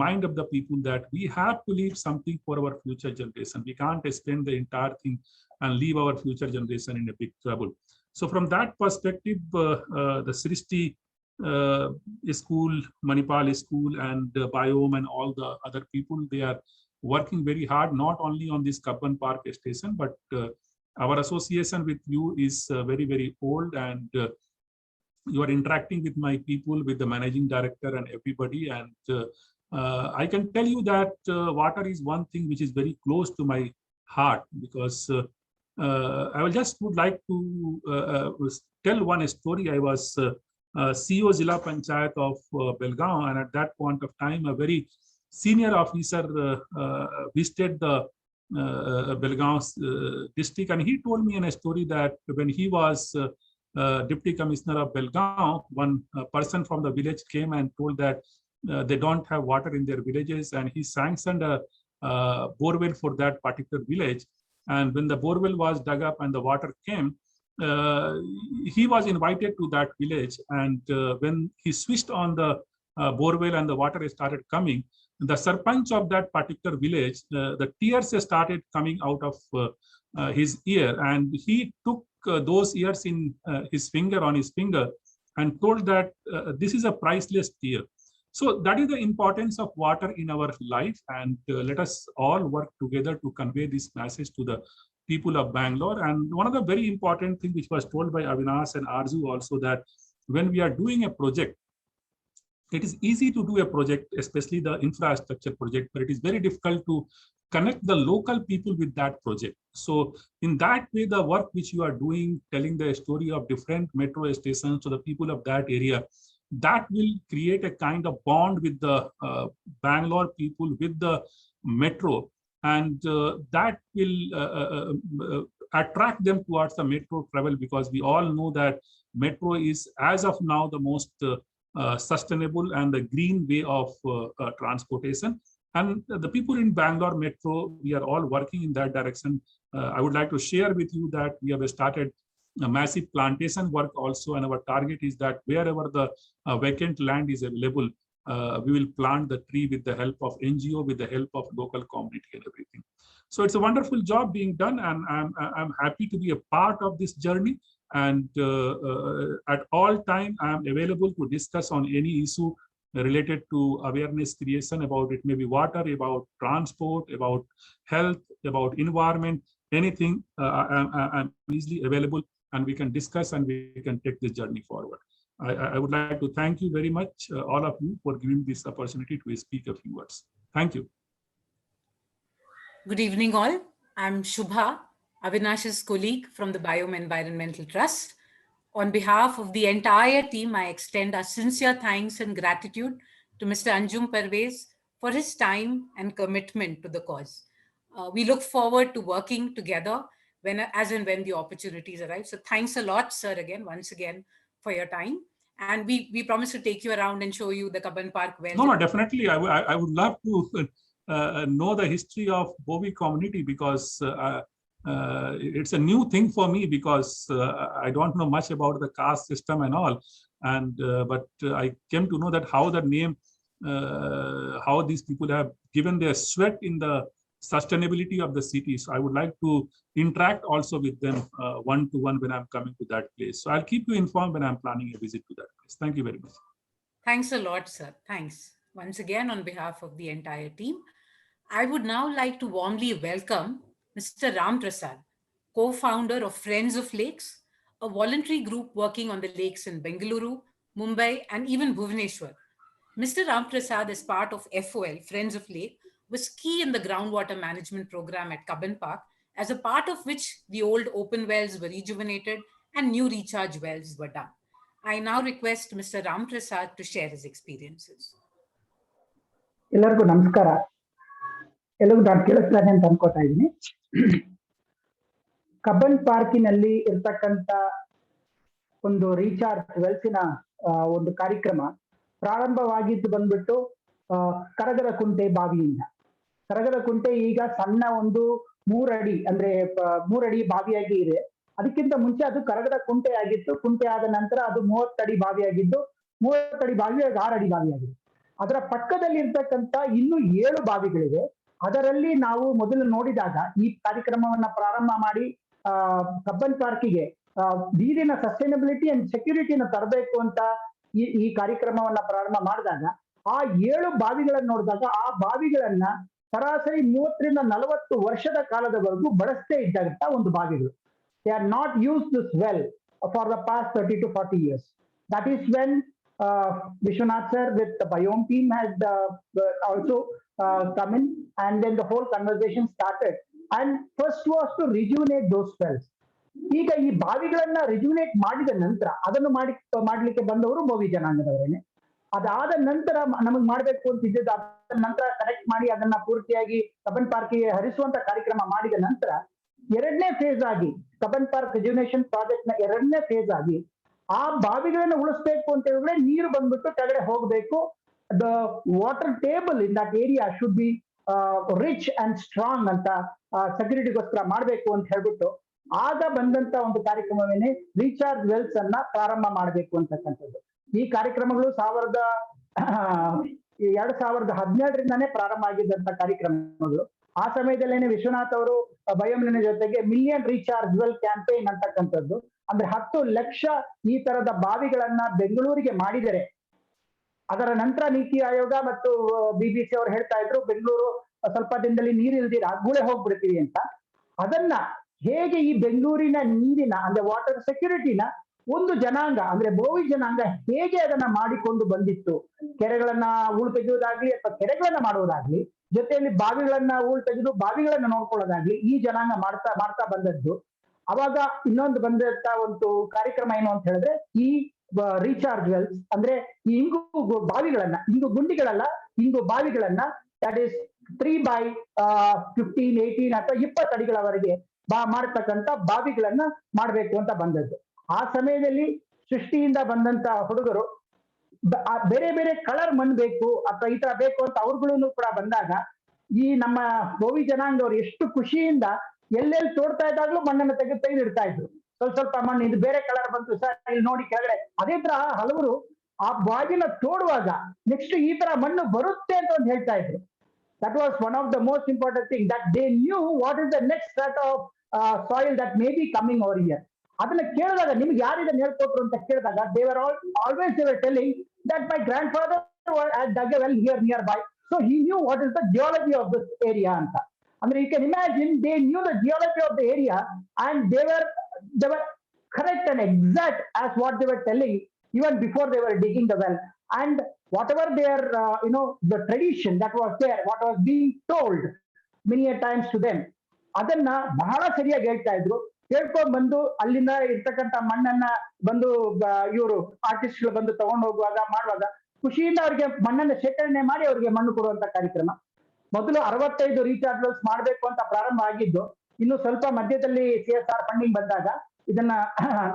S2: mind of the people that we have to leave something for our future generation. We can't spend the entire thing and leave our future generation in a big trouble. So from that perspective, the Srishti school, Manipal school, and Biome, and all the other people, they are working very hard, not only on this Kabban Park station, but our association with you is very, very old, and you are interacting with my people, with the managing director and everybody. And I can tell you that water is one thing which is very close to my heart, because I will just would like to tell one story. I was CEO Zilla Panchayat of Belgaum, and at that point of time, a very senior officer visited the Belgaum district, and he told me in a story that when he was Deputy Commissioner of Belgaum, one person from the village came and told that they don't have water in their villages, and he sanctioned a borewell for that particular village. And when the borewell was dug up and the water came, he was invited to that village. And when he switched on the borewell and the water started coming, the sarpanch of that particular village, the tears started coming out of his ear, and he took those ears in his finger, on his finger, and told that this is a priceless tear. So that is the importance of water in our life, and let us all work together to convey this message to the people of Bangalore. And one of the very important things which was told by Avinash and Arzu also, that when we are doing a project, it is easy to do a project, especially the infrastructure project, but it is very difficult to connect the local people with that project. So in that way, the work which you are doing, telling the story of different metro stations to the people of that area, that will create a kind of bond with the Bangalore people, with the metro, and that will attract them towards the metro travel, because we all know that metro is, as of now, the most sustainable and the green way of transportation. And the people in Bangalore Metro, we are all working in that direction. I would like to share with you that we have started a massive plantation work also, and our target is that wherever the vacant land is available, we will plant the tree with the help of NGO, with the help of local community and everything. So it's a wonderful job being done, and I'm happy to be a part of this journey. And at all time, I'm available to discuss on any issue related to awareness creation about it, maybe water, about transport, about health, about environment, anything. I'm easily available, and we can discuss and we can take this journey forward. I would like to thank you very much, all of you, for giving this opportunity to speak a few words. Thank you.
S8: Good evening, all. I'm Shubha, Avinash's colleague from the Biome Environmental Trust. On behalf of the entire team, I extend our sincere thanks and gratitude to Mr. Anjum Parvez for his time and commitment to the cause. We look forward to working together as and when the opportunities arise. So thanks a lot, sir, once again, for your time. And we promise to take you around and show you the Kaban Park well.
S2: No, definitely. I would love to know the history of Bovi community, because it's a new thing for me, because I don't know much about the caste system and all. And but I came to know that how the name, how these people have given their sweat in the sustainability of the city. So I would like to interact also with them one-to-one when I'm coming to that place. So I'll keep you informed when I'm planning a visit to that place. Thank you very much.
S8: Thanks a lot, sir. Thanks. Once again, on behalf of the entire team, I would now like to warmly welcome Mr. Ram Prasad, co-founder of Friends of Lakes, a voluntary group working on the lakes in Bengaluru, Mumbai, and even Bhubaneswar. Mr. Ram Prasad, as part of FOL, Friends of Lake, was key in the groundwater management program at Kaban Park, as a part of which the old open wells were rejuvenated and new recharge wells were done. I now request Mr. Ram Prasad to share his experiences.
S9: ಎಲ್ಲರಿಗೂ ನಮಸ್ಕಾರ. ಎಲ್ಲರಿಗೂ ನಾನು ಕೇಳಿಸ್ತಾನೆ ಅಂತ ಅನ್ಕೋತಾ ಇದ್ದೀನಿ. Cubbon ಪಾರ್ಕಿನಲ್ಲಿ ಇರ್ತಕ್ಕಂಥ ಒಂದು recharge ವೆಲ್ಸಿನ ಒಂದು ಕಾರ್ಯಕ್ರಮ ಪ್ರಾರಂಭವಾಗಿದ್ದು ಬಂದ್ಬಿಟ್ಟು ಕರಗದ ಕುಂಟೆ ಬಾವಿಯಿಂದ. ಕರಗದ ಕುಂಟೆ ಈಗ ಸಣ್ಣ ಒಂದು 3 ಅಡಿ, ಅಂದ್ರೆ 3 ಅಡಿ ಬಾವಿಯಾಗಿ ಇದೆ. ಅದಕ್ಕಿಂತ ಮುಂಚೆ ಅದು ಕರಗದ ಕುಂಟೆ ಆಗಿತ್ತು. ಕುಂಟೆ ಆದ ನಂತರ ಅದು 30 ಅಡಿ ಬಾವಿಯಾಗಿದ್ದು, 30 ಅಡಿ ಬಾವಿಯಾಗಿ 6 ಅಡಿ ಬಾವಿಯಾಗಿದೆ. ಅದರ ಪಕ್ಕದಲ್ಲಿ ಇರ್ತಕ್ಕಂಥ ಇನ್ನೂ 7 ಬಾವಿಗಳಿವೆ. ಅದರಲ್ಲಿ ನಾವು ಮೊದಲು ನೋಡಿದಾಗ ಈ ಕಾರ್ಯಕ್ರಮವನ್ನ ಪ್ರಾರಂಭ ಮಾಡಿ ಕಬ್ಬನ್ ಪಾರ್ಕಿಗೆ ನೀರಿನ ಸಸ್ಟೈನಬಿಲಿಟಿ ಅಂಡ್ ಸೆಕ್ಯೂರಿಟಿನ ತರಬೇಕು ಅಂತ ಈ ಕಾರ್ಯಕ್ರಮವನ್ನ ಪ್ರಾರಂಭ ಮಾಡಿದಾಗ ಆ 7 ಬಾವಿಗಳನ್ನ ನೋಡಿದಾಗ ಆ ಬಾವಿಗಳನ್ನ ಸರಾಸರಿ 30ರಿಂದ 40 ವರ್ಷದ ಕಾಲದವರೆಗೂ ಬಳಸದೇ ಇದ್ದಂತ ಒಂದು ಬಾವಿಗಳು. They are not used this well for the past 30 to 40 years. That is when Vishwanath sir with the biome team had also come in, and then the whole conversation started. And first was to rejuvenate those wells. ಈಗ ಈ ಬಾವಿಗಳನ್ನ rejuvenate ಮಾಡಿದ ನಂತರ ಅದನ್ನು ಮಾಡ್ಲಿಕ್ಕೆ ಬಂದವರು ಬೋವಿ ಜನಾಂಗದವರೇನೆ. ಅದಾದ ನಂತರ ನಮಗ್ ಮಾಡ್ಬೇಕು ಅಂತಿದ್ದದ್ದು, ಅದ ನಂತರ ಕನೆಕ್ಟ್ ಮಾಡಿ ಅದನ್ನ ಪೂರ್ತಿಯಾಗಿ ಕಬ್ಬನ್ ಪಾರ್ಕಿಗೆ ಹರಿಸುವಂತ ಕಾರ್ಯಕ್ರಮ ಮಾಡಿದ ನಂತರ ಎರಡನೇ ಫೇಸ್ ಆಗಿ ಕಬ್ಬನ್ ಪಾರ್ಕ್ ರಿಜುವಿನೇಷನ್ ಪ್ರಾಜೆಕ್ಟ್ ನ ಎರಡನೇ ಫೇಸ್ ಆಗಿ ಆ ಬಾವಿಗಳನ್ನ ಉಳಿಸ್ಬೇಕು ಅಂತ ಹೇಳಿದ್ರೆ ನೀರು ಬಂದ್ಬಿಟ್ಟು ಕೆಳಗಡೆ ಹೋಗ್ಬೇಕು. The water table in that area should be rich and strong ಅಂತ ಸೆಕ್ಯೂರಿಟಿಗೋಸ್ಕರ ಮಾಡ್ಬೇಕು ಅಂತ ಹೇಳ್ಬಿಟ್ಟು ಆಗ ಬಂದಂತ ಒಂದು ಕಾರ್ಯಕ್ರಮವೇನೆ ರೀಚಾರ್ಜ್ ವೆಲ್ಸ್ ಅನ್ನ ಪ್ರಾರಂಭ ಮಾಡಬೇಕು ಅಂತಕ್ಕಂಥದ್ದು. ಈ ಕಾರ್ಯಕ್ರಮಗಳು 2017ರಿಂದಾನೇ ಪ್ರಾರಂಭ ಆಗಿದ್ದಂತ ಕಾರ್ಯಕ್ರಮಗಳು. ಆ ಸಮಯದಲ್ಲೇನೆ ವಿಶ್ವನಾಥ್ ಅವರು ಬಯೋಮಿನ ಜೊತೆಗೆ ಮಿಲಿಯನ್ ರೀಚಾರ್ಜ್ ವೆಲ್ ಕ್ಯಾಂಪೇನ್ ಅಂತಕ್ಕಂಥದ್ದು, ಅಂದ್ರೆ 10 ಲಕ್ಷ ಈ ತರದ ಬಾವಿಗಳನ್ನ ಬೆಂಗಳೂರಿಗೆ ಮಾಡಿದರೆ. ಅದರ ನಂತರ ನೀತಿ ಆಯೋಗ ಮತ್ತು BBC ಅವರು ಹೇಳ್ತಾ ಇದ್ರು ಬೆಂಗಳೂರು ಸ್ವಲ್ಪ ದಿನದಲ್ಲಿ ನೀರು ಇಲ್ದಿರ ಗೂಳೆ ಹೋಗ್ಬಿಡ್ತೀವಿ ಅಂತ. ಅದನ್ನ ಹೇಗೆ ಈ ಬೆಂಗಳೂರಿನ ನೀರಿನ ಅಂದ್ರೆ ವಾಟರ್ ಸೆಕ್ಯೂರಿಟಿನ ಒಂದು ಜನಾಂಗ ಅಂದ್ರೆ ಬೋವಿ ಜನಾಂಗ ಹೇಗೆ ಅದನ್ನ ಮಾಡಿಕೊಂಡು ಬಂದಿತ್ತು, ಕೆರೆಗಳನ್ನ ಹೂಳು ತೆಗೆಯುವುದಾಗ್ಲಿ ಅಥವಾ ಕೆರೆಗಳನ್ನ ಮಾಡುವುದಾಗ್ಲಿ, ಜೊತೆಯಲ್ಲಿ ಬಾವಿಗಳನ್ನ ಹೂಳು ತೆಗೆದು ಬಾವಿಗಳನ್ನ ನೋಡ್ಕೊಳ್ಳೋದಾಗ್ಲಿ ಈ ಜನಾಂಗ ಮಾಡ್ತಾ ಬಂದದ್ದು. ಅವಾಗ ಇನ್ನೊಂದು ಬಂದಂತ ಒಂದು ಕಾರ್ಯಕ್ರಮ ಏನು ಅಂತ ಹೇಳಿದ್ರೆ ಈ ರೀಚಾರ್ಜ್ ವೆಲ್ಸ್ ಅಂದ್ರೆ ಈ ಇಂಗು ಬಾವಿಗಳನ್ನ, ಇಂಗು ಗುಂಡಿಗಳಲ್ಲ ಇಂಗು ಬಾವಿಗಳನ್ನ, ದಟ್ ಈಸ್ 3x15, 18 ಅಥವಾ 20 ಅಡಿಗಳವರೆಗೆ ಮಾಡ್ತಕ್ಕಂಥ ಬಾವಿಗಳನ್ನ ಮಾಡ್ಬೇಕು ಅಂತ ಬಂದದ್ದು. ಆ ಸಮಯದಲ್ಲಿ ಸೃಷ್ಟಿಯಿಂದ ಬಂದಂತ ಹುಡುಗರು ಬೇರೆ ಬೇರೆ ಕಲರ್ ಮಣ್ಣು ಬೇಕು ಅಥವಾ ಈ ತರ ಬೇಕು ಅಂತ ಅವ್ರುಗಳು ಕೂಡ ಬಂದಾಗ ಈ ನಮ್ಮ ಬೋವಿ ಜನಾಂಗದವ್ರು ಎಷ್ಟು ಖುಷಿಯಿಂದ ಎಲ್ಲೆಲ್ಲಿ ತೋಡ್ತಾ ಇದ್ದಾಗ್ಲೂ ಮಣ್ಣನ್ನು ತೆಗೆದಿಡ್ತಾ ಇದ್ರು. ಸ್ವಲ್ಪ ಮಣ್ಣು ಇದು ಬೇರೆ ಕಲರ್ ಬಂತು ಸರ್ ಇಲ್ಲಿ ನೋಡಿ ಕೆಳಗಡೆ. ಅದೇ ತರ ಹಲವರು ಆ ಬಾವಿನ ತೋಡುವಾಗ ನೆಕ್ಸ್ಟ್ ಈ ತರ ಮಣ್ಣು ಬರುತ್ತೆ ಅಂತ ಒಂದು ಹೇಳ್ತಾ ಇದ್ರು. That was one of the most important thing that they new what is the next strut of soil that may be coming over here. ಅದನ್ನ ಕೇಳಿದಾಗ ನಿಮ್ಗೆ ಯಾರು ಇದನ್ನ ಹೇಳ್ಕೊಟ್ರು ಅಂತ ಕೇಳಿದಾಗ ದೇವರ್ ಆಲ್ವೇಸ್ ದೇವರ್ telling that my grand father dug a well here nearby, so he knew what is the geology of this area ಅಂತ. ಅಂದ್ರೆ you can imagine they knew the geology of the area and they were correct and exact as what they were telling even before they were digging the well. And whatever their the tradition that was there, what was being told many a times to them, ಅದನ್ನ ಬಹಳ ಸರಿಯಾಗಿ ಹೇಳ್ತಾ ಇದ್ರು. ಹೇಳ್ಕೊಂಡ್ ಬಂದು ಅಲ್ಲಿಂದ ಇರ್ತಕ್ಕಂಥ ಮಣ್ಣನ್ನ ಬಂದು ಇವರು ಆರ್ಟಿಸ್ಟ್ಗಳು ಬಂದು ತಗೊಂಡು ಹೋಗುವಾಗ ಮಾಡುವಾಗ ಖುಷಿಯಿಂದ ಅವ್ರಿಗೆ ಮಣ್ಣನ್ನ ಶೇಖರಣೆ ಮಾಡಿ ಅವ್ರಿಗೆ ಮಣ್ಣು ಕೊಡುವಂತ ಕಾರ್ಯಕ್ರಮ. ಮೊದಲು 65 ರೀಚಾರ್ಜ್ ವೆಲ್ಸ್ ಮಾಡ್ಬೇಕು ಅಂತ ಪ್ರಾರಂಭ ಆಗಿದ್ದು, ಇನ್ನು ಸ್ವಲ್ಪ ಮಧ್ಯದಲ್ಲಿ CSR ಫಂಡಿಂಗ್ ಬಂದಾಗ ಇದನ್ನ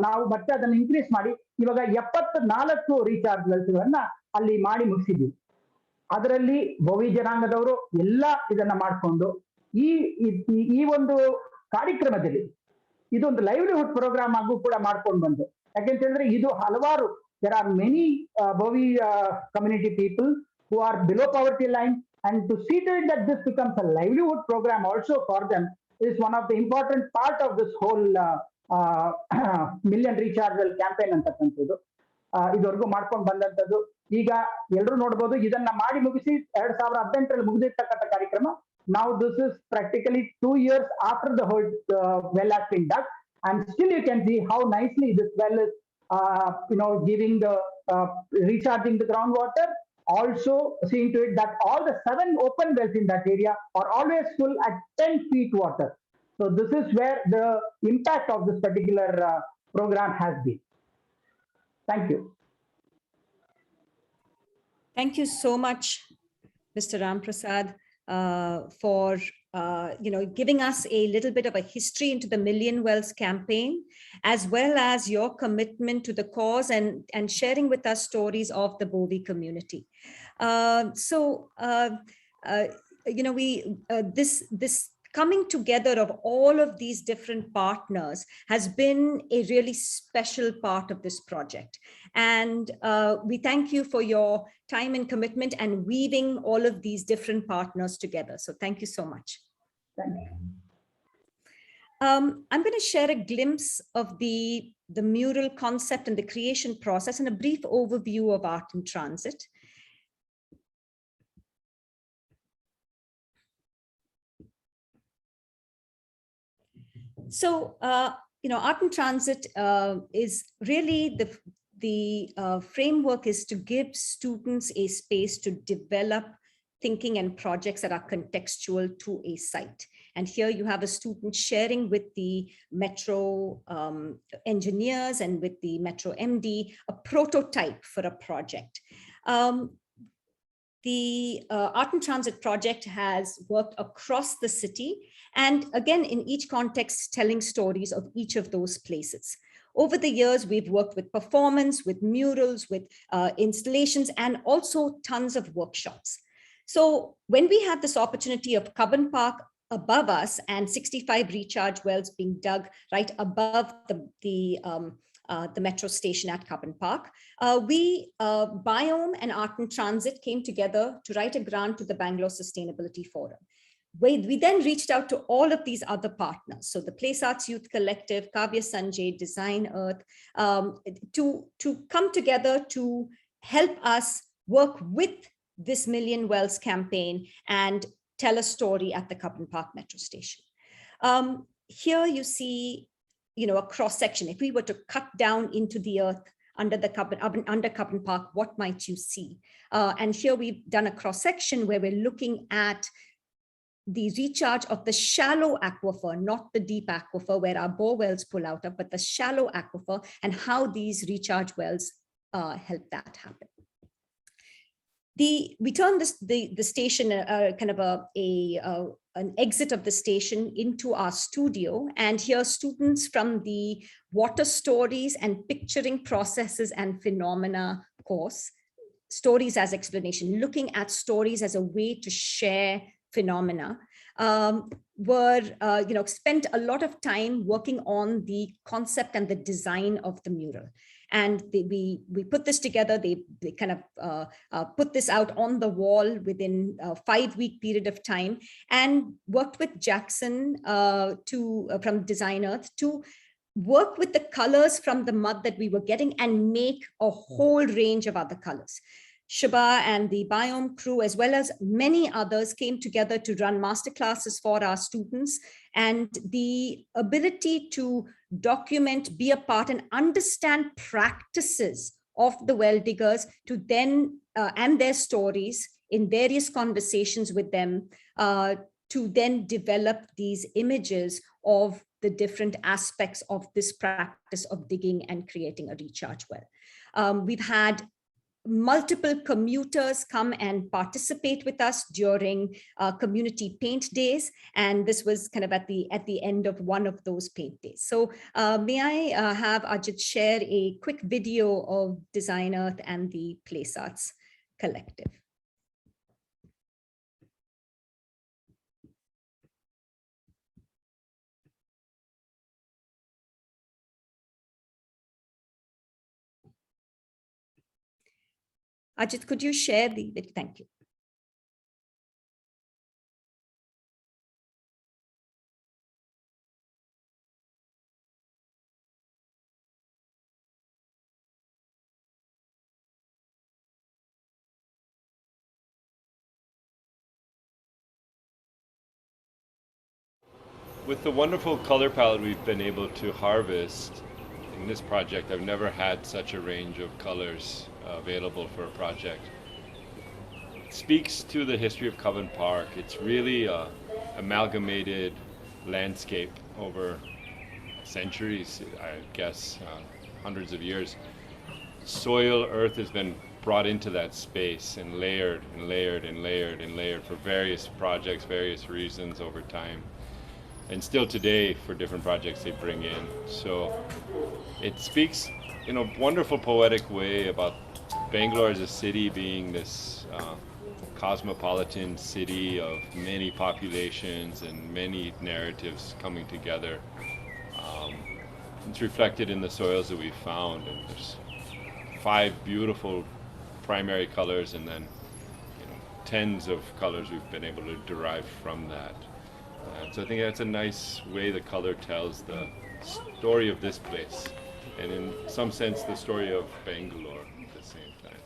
S9: ನಾವು ಮತ್ತೆ ಅದನ್ನ ಇನ್ಕ್ರೀಸ್ ಮಾಡಿ ಇವಾಗ 74 ರೀಚಾರ್ಜ್ ವೆಲ್ಸ್ ಗಳನ್ನ ಅಲ್ಲಿ ಮಾಡಿ ಮುಗಿಸಿದ್ವಿ. ಅದರಲ್ಲಿ ಬೋವಿ ಜನಾಂಗದವರು ಎಲ್ಲ ಇದನ್ನ ಮಾಡ್ಕೊಂಡು ಈ ಒಂದು ಕಾರ್ಯಕ್ರಮದಲ್ಲಿ ಇದೊಂದು ಲೈವ್ಲಿಹುಡ್ ಪ್ರೋಗ್ರಾಮ್ ಆಗು ಕೂಡ ಮಾಡ್ಕೊಂಡು ಬಂದು, ಯಾಕೆಂತ ಹೇಳಿದ್ರೆ ಇದು ಹಲವಾರು there are many Bovi community people who are below poverty line, and to see to it that this becomes a livelihood program also for them is one of the important part of this whole million recharge well campaign ಅಂತಕ್ಕಂಥದ್ದು. ಇದುವರೆಗೂ ಮಾಡ್ಕೊಂಡು ಬಂದಂಥದ್ದು. ಈಗ ಎಲ್ಲರೂ ನೋಡ್ಬೋದು ಇದನ್ನ ಮಾಡಿ ಮುಗಿಸಿ 2018ರಲ್ಲಿ ಮುಗಿದಿರ್ತಕ್ಕಂಥ ಕಾರ್ಯಕ್ರಮ. Now this is practically 2 years after the whole well has been dug, and still you can see how nicely this well is giving the recharging the groundwater, also seeing to it that all the 7 open wells in that area are always full at 10 feet water. So this is where the impact of this particular program has been. Thank you.
S3: Thank you so much, Mr. Ram Prasad, for giving us a little bit of a history into the Million Wells campaign, as well as your commitment to the cause and sharing with us stories of the Bovi community. This coming together of all of these different partners has been a really special part of this project. And we thank you for your time and commitment and weaving all of these different partners together. So thank you so much.
S9: Thank you.
S3: I'm going to share a glimpse of the mural concept and the creation process and a brief overview of Art in Transit. So, Art in Transit is really the framework is to give students a space to develop thinking and projects that are contextual to a site. And here you have a student sharing with the Metro engineers and with the Metro MD a prototype for a project. the Art and Transit project has worked across the city, and again, in each context, telling stories of each of those places. Over the years, we've worked with performance, with murals, with installations, and also tons of workshops. So when we had this opportunity of Cubbon Park above us and 65 recharge wells being dug right above the metro station at Cubbon Park, Biome and Art and Transit came together to write a grant to the Bangalore Sustainability Forum. We then reached out to all of these other partners. So the Place Arts Youth Collective, Kavya Sanjay, Design Earth, to come together to help us work with this Million Wells campaign and tell a story at the Cubbon Park metro station. Here you see, a cross section. If we were to cut down into the earth under Cubbon Park, what might you see? And here we've done a cross section where we're looking at the recharge of the shallow aquifer, not the deep aquifer where our bore wells pull out of, but the shallow aquifer, and how these recharge wells help that happen. We turned the station kind of an exit of the station into our studio, and here students from the Water Stories and Picturing Processes and Phenomena course, Stories as Explanation, looking at stories as a way to share phenomena, spent a lot of time working on the concept and the design of the mural. And we put this together. They kind of put this out on the wall within a 5-week period of time, and worked with Jackson from Design Earth to work with the colors from the mud that we were getting and make a whole range of other colors. Shaba and the Biome crew, as well as many others, came together to run masterclasses for our students, and the ability to document, be a part, and understand practices of the well diggers to then, and their stories in various conversations with them, to then develop these images of the different aspects of this practice of digging and creating a recharge well. We've had multiple commuters come and participate with us during community paint days, and this was kind of at the end of one of those paint days. So may I have Ajit share a quick video of Design Earth and the Place Arts Collective. Ajit, could you share the video? Thank you.
S10: With the wonderful color palette we've been able to harvest in this project, I've never had such a range of colors available for a project. It speaks to the history of Cubbon Park. It's really an amalgamated landscape over centuries, I guess, hundreds of years. Soil, earth has been brought into that space and layered and layered and layered and layered for various projects, various reasons over time. And still today, for different projects they bring in. So it speaks in a wonderful poetic way about Bangalore as a city being this cosmopolitan city of many populations and many narratives coming together. It's reflected in the soils that we've found, and there's 5 beautiful primary colors, and then tens of colors we've been able to derive from that. So I think that's a nice way the color tells the story of this place, and in some sense the story of Bangalore at the same time.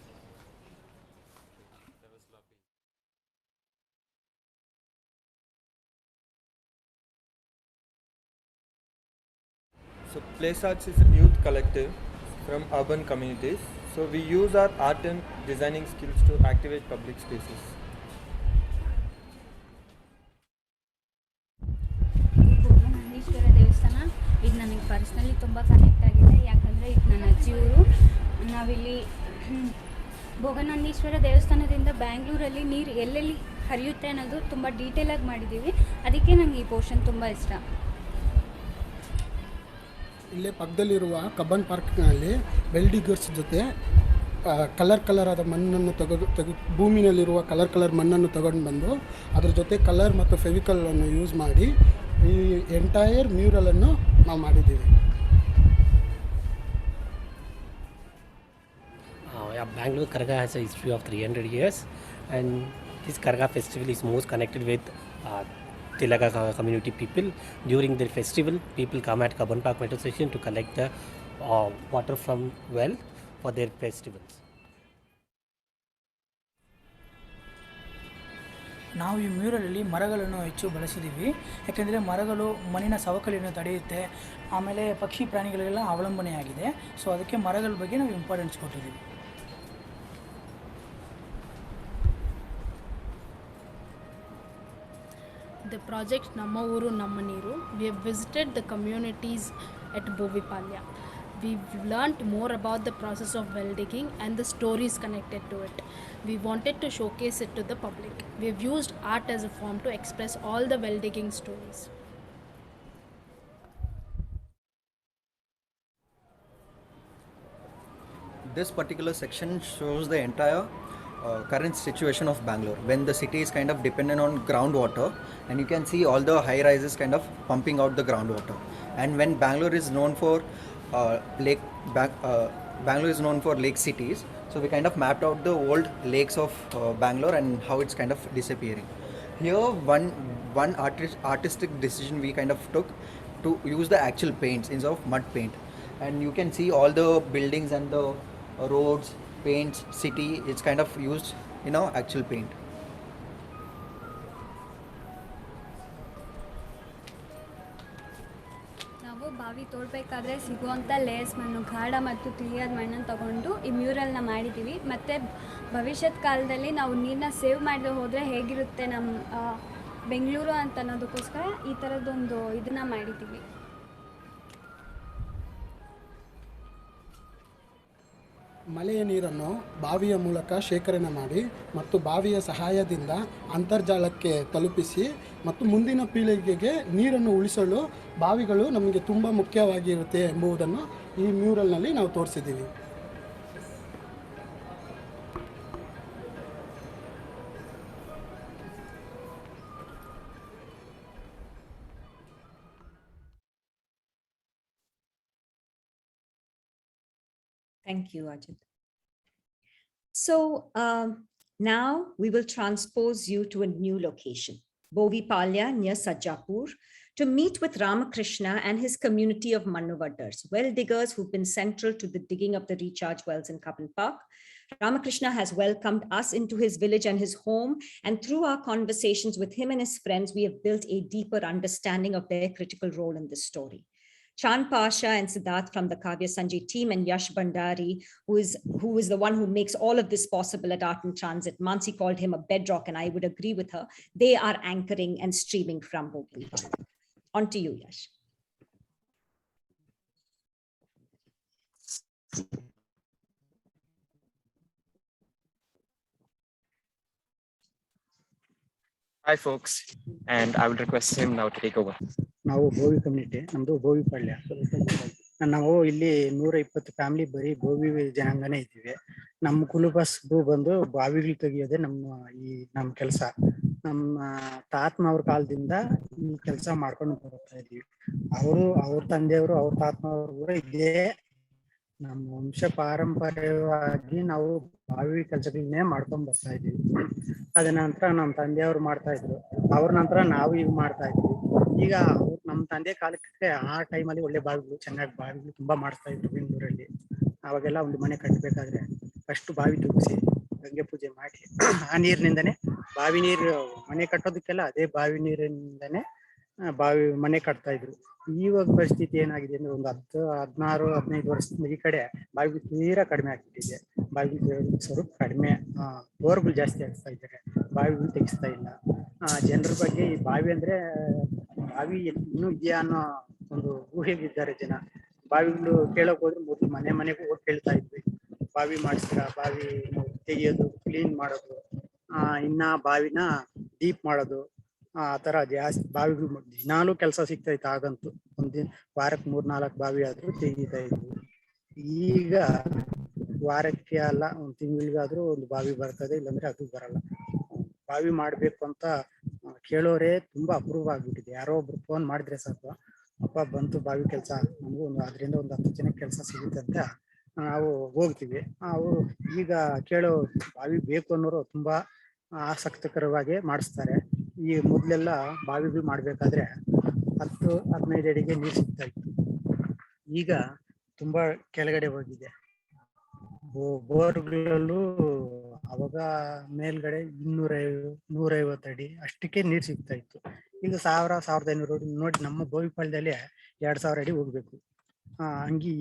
S11: So Place Arts is a youth collective from urban communities. So we use our art and designing skills to activate public spaces.
S12: Bhubaneswar ದೇವಸ್ಥಾನ ಇದು ನನಗೆ personally ತುಂಬ connect ಆಗಿದೆ, ಯಾಕಂದರೆ ಇದು ನನ್ನ ಅಜ್ಜಿ ಊರು. ನಾವಿಲ್ಲಿ ಭೋಗನಂದೀಶ್ವರ ದೇವಸ್ಥಾನದಿಂದ ಬ್ಯಾಂಗ್ಳೂರಲ್ಲಿ ನೀರು ಎಲ್ಲೆಲ್ಲಿ ಹರಿಯುತ್ತೆ ಅನ್ನೋದು ತುಂಬ ಡೀಟೇಲಾಗಿ ಮಾಡಿದ್ದೀವಿ. ಅದಕ್ಕೆ ನನಗೆ ಈ ಪೋರ್ಷನ್ ತುಂಬ ಇಷ್ಟ.
S13: ಇಲ್ಲೇ ಪಕ್ಕದಲ್ಲಿರುವ ಕಬ್ಬನ್ ಪಾರ್ಕ್ನಲ್ಲಿ ವೆಲ್ಡಿಗರ್ಸ್ ಜೊತೆ ಕಲರ್ ಆದ ಮಣ್ಣನ್ನು ಭೂಮಿನಲ್ಲಿರುವ ಕಲರ್ ಮಣ್ಣನ್ನು ತಗೊಂಡು ಬಂದು ಅದ್ರ ಜೊತೆ ಕಲರ್ ಮತ್ತು ಫೆವಿಕಲನ್ನು ಯೂಸ್ ಮಾಡಿ ಈ ಎಂಟೈರ್ ಮ್ಯೂರಲನ್ನು ನಾವು ಮಾಡಿದ್ದೀವಿ.
S14: Bangalore Karga has a history of 300 years, and this Karga festival is most connected with Tilaga community people. During their festival, people come at Kabban Park metro station to collect the water from well for their festivals.
S15: ನಾವು ಈ ಮ್ಯೂರಲಲ್ಲಿ ಮರಗಳನ್ನು ಹೆಚ್ಚು ಬಳಸಿದ್ದೀವಿ. ಯಾಕೆಂದರೆ ಮರಗಳು ಮಣ್ಣಿನ ಸವಕಳಿಯನ್ನು ತಡೆಯುತ್ತೆ, ಆಮೇಲೆ ಪಕ್ಷಿ ಪ್ರಾಣಿಗಳಿಗೆಲ್ಲ ಅವಲಂಬನೆಯಾಗಿದೆ. ಸೊ ಅದಕ್ಕೆ ಮರಗಳ ಬಗ್ಗೆ ನಾವು ಇಂಪಾರ್ಟೆನ್ಸ್ ಕೊಟ್ಟಿದ್ದೀವಿ.
S16: The project Namma Ooru, Namma Neeru, we have visited the communities at Bovipalya. We've learnt more about the process of well digging and the stories connected to it. We wanted to showcase it to the public. We've used art as a form to express all the well digging stories.
S17: This particular section shows the entire current situation of Bangalore, when the city is kind of dependent on groundwater, and you can see all the high rises kind of pumping out the groundwater. And when Bangalore is known for Bangalore is known for lake cities, so we kind of mapped out the old lakes of Bangalore and how it's kind of disappearing. Here one artistic decision we kind of took to use the actual paints instead of mud paint, and you can see all the buildings and the roads, paints, city, it's kind of used actual paint.
S12: ನಾವು ಬಾವಿ ತೋಡಬೇಕಾದ್ರೆ ಸಿಗುವಂಥ layers ಮಣ್ಣು, ಗಾಢ ಮತ್ತು ತಿಳಿಯಾದ ಮಣ್ಣನ್ನು ತಗೊಂಡು ಈ ಮ್ಯೂರಲ್ನ ಮಾಡಿದ್ದೀವಿ. ಮತ್ತು ಭವಿಷ್ಯದ ಕಾಲದಲ್ಲಿ ನಾವು ನೀರನ್ನ ಸೇವ್ ಮಾಡದೆ ಹೋದರೆ ಹೇಗಿರುತ್ತೆ ನಮ್ಮ ಬೆಂಗಳೂರು ಅಂತ ಅನ್ನೋದಕ್ಕೋಸ್ಕರ ಈ ಥರದ್ದೊಂದು ಇದನ್ನು ಮಾಡಿದ್ದೀವಿ.
S13: ಮಳೆಯ ನೀರನ್ನು ಬಾವಿಯ ಮೂಲಕ ಶೇಖರಣೆ ಮಾಡಿ ಮತ್ತು ಬಾವಿಯ ಸಹಾಯದಿಂದ ಅಂತರ್ಜಾಲಕ್ಕೆ ತಲುಪಿಸಿ ಮತ್ತು ಮುಂದಿನ ಪೀಳಿಗೆಗೆ ನೀರನ್ನು ಉಳಿಸಲು ಬಾವಿಗಳು ನಮಗೆ ತುಂಬ ಮುಖ್ಯವಾಗಿರುತ್ತೆ ಎಂಬುದನ್ನು ಈ ಮ್ಯೂರಲ್ನಲ್ಲಿ ನಾವು ತೋರಿಸಿದ್ದೀವಿ.
S3: Thank you, Ajit. So now we will transpose you to a new location, Bovipalya near Sajjapur, to meet with Ramakrishna and his community of Mannuvadars, well diggers who've been central to the digging of the recharge wells in Kabban Park. Ramakrishna has welcomed us into his village and his home, and through our conversations with him and his friends, we have built a deeper understanding of their critical role in this story. Chand Pasha and Siddharth from the Kavya Sanjay team, and Yash Bhandari, who is the one who makes all of this possible at Art in Transit. Mansi called him a bedrock, and I would agree with her. They are anchoring and streaming from Bhopal. On to you, Yash.
S18: Hi, folks, and I would request him now to take over.
S19: ನಾವು Bhovi community, ನಮ್ಮದು ಬೋವಿಪಾಳ್ಯ. ನಾವು ಇಲ್ಲಿ 120 family ಬರೀ ಬೋವಿ ಜನಾಂಗನೇ ಇದ್ದೀವಿ. ನಮ್ಮ ಕುಲುಬಸ್ಬು ಬಂದು ಬಾವಿಗಳು ತೆಗಿಯೋದೇ ನಮ್ಮ ಕೆಲಸ. ನಮ್ಮ ತಾತನವ್ರ ಕಾಲದಿಂದ ಈ ಕೆಲಸ ಮಾಡ್ಕೊಂಡು ಬರ್ತಾ ಇದೀವಿ. ಅವ್ರ ತಂದೆಯವರು, ಅವ್ರ ತಾತನವರು ಕೂಡ ಇದೇ ನಮ್ಮ ವಂಶ ಪಾರಂಪರ್ಯವಾಗಿ ನಾವು ಬಾವಿ ಕೆಲಸಗಳನ್ನೇ ಮಾಡ್ಕೊಂಡ್ ಬರ್ತಾ ಇದೀವಿ. ಅದ ನಂತರ ನಮ್ಮ ತಂದೆಯವ್ರು ಮಾಡ್ತಾ ಇದ್ರು, ಅವ್ರ ನಂತರ ನಾವು ಈಗ ಮಾಡ್ತಾ ಇದ್ವಿ. ಈಗ ನಮ್ಮ ತಂದೆ ಕಾಲಕ್ಕೆ ಆ ಟೈಮಲ್ಲಿ ಒಳ್ಳೆ ಬಾವಿಗಳು, ಚೆನ್ನಾಗಿ ಬಾವಿಗಳು ತುಂಬಾ ಮಾಡಿಸ್ತಾ ಇದ್ರು ಬೆಂಗಳೂರಲ್ಲಿ. ಅವಾಗೆಲ್ಲ ಒಂದು ಮನೆ ಕಟ್ಟಬೇಕಾದ್ರೆ ಫಸ್ಟ್ ಬಾವಿ ತುಂಬಿಸಿ ಗಂಗೆ ಪೂಜೆ ಮಾಡಿ ಆ ನೀರಿನಿಂದನೇ ಬಾವಿ ನೀರು ಮನೆ ಕಟ್ಟೋದಕ್ಕೆಲ್ಲ ಅದೇ ಬಾವಿ ನೀರಿನಿಂದನೇ ಬಾವಿ ಮನೆ ಕಟ್ತಾ ಇದ್ರು. ಇವಾಗ ಪರಿಸ್ಥಿತಿ ಏನಾಗಿದೆ ಅಂದ್ರೆ ಒಂದು 16-15 ವರ್ಷದಿಂದ ಈ ಕಡೆ ಬಾವಿ ತೀರಾ ಕಡಿಮೆ ಆಗ್ಬಿಟ್ಟಿದೆ. ಬಾವಿ ಸ್ವರೂಪ ಕಡಿಮೆ, ಬೋರ್ಗಳು ಜಾಸ್ತಿ ಆಗ್ತಾ ಇದ್ದಾರೆ, ಬಾವಿಗಳು ತೆಗಿಸ್ತಾ ಇಲ್ಲ. ಜನರ ಬಗ್ಗೆ ಈ ಬಾವಿ ಅಂದ್ರೆ ಬಾವಿ ಇನ್ನೂ ಇದೆಯಾ ಅನ್ನೋ ಒಂದು ಊಹೆಗಿದ್ದಾರೆ ಜನ. ಬಾವಿಗಳು ಕೇಳಕ್ ಹೋದ್ರೆ ಮೊದಲು ಮನೆಗೂ ಹೋಗಿ ಕೇಳ್ತಾ ಇದ್ವಿ, ಬಾವಿ ಮಾಡಿಸ್ತೀರಾ, ಬಾವಿ ತೆಗಿಯೋದು, ಕ್ಲೀನ್ ಮಾಡೋದು, ಇನ್ನ ಬಾವಿನ ಡೀಪ್ ಮಾಡೋದು, ಆ ಥರ ಜಾಸ್ತಿ ಬಾವಿಗಳು ದಿನಾಲೂ ಕೆಲಸ ಸಿಗ್ತಾ ಇತ್ತು. ಆಗಂತೂ ಒಂದಿನ ವಾರಕ್ಕೆ 3-4 ಬಾವಿ ಆದ್ರೂ ತೆಗಿತಾ ಇದ್ವಿ. ಈಗ ವಾರಕ್ಕೆ ಅಲ್ಲ, ಒಂದು ತಿಂಗಳಿಗಾದ್ರೂ ಒಂದು ಬಾವಿ ಬರ್ತದೆ, ಇಲ್ಲಾಂದ್ರೆ ಅದು ಬರಲ್ಲ. ಬಾವಿ ಮಾಡ್ಬೇಕು ಅಂತ ಕೇಳೋರೇ ತುಂಬಾ ಅಪರೂಪ ಆಗ್ಬಿಟ್ಟಿದೆ. ಯಾರೋ ಒಬ್ರು ಫೋನ್ ಮಾಡಿದ್ರೆ ಸಾಕು, ಅಪ್ಪ ಬಂತು ಬಾವಿ ಕೆಲಸ, ನಮಗೂ ಅದರಿಂದ ಒಂದು 10 ಜನಕ್ಕೆ ಕೆಲಸ ಸಿಗುತ್ತೆ ಅಂತ ನಾವು ಹೋಗ್ತೀವಿ. ಈಗ ಕೇಳೋ ಬಾವಿ ಬೇಕು ಅನ್ನೋರು ತುಂಬಾ ಆಸಕ್ತಿಕರವಾಗಿ ಮಾಡಿಸ್ತಾರೆ. ಈ ಮೊದಲೆಲ್ಲ ಬಾವಿ ಮಾಡ್ಬೇಕಾದ್ರೆ 10-15 ಅಡಿಗೆ ನೀರು ಸಿಗ್ತಾ ಇತ್ತು. ಈಗ ತುಂಬಾ ಕೆಳಗಡೆ ಹೋಗಿದೆ. ಬೋರ್ಗಳಲ್ಲೂ ಅವಾಗ ಮೇಲ್ಗಡೆ 200-150 ಅಡಿ ಅಷ್ಟಕ್ಕೆ ನೀರು ಸಿಗ್ತಾ ಇತ್ತು. ಈಗ 1000-1500 ಅಡಿ ನೋಡಿ. ನಮ್ಮ ಬೋವಿಪಾಳ್ಯದಲ್ಲಿ 2000 ಅಡಿ ಹೋಗ್ಬೇಕು. ಹಂಗಿ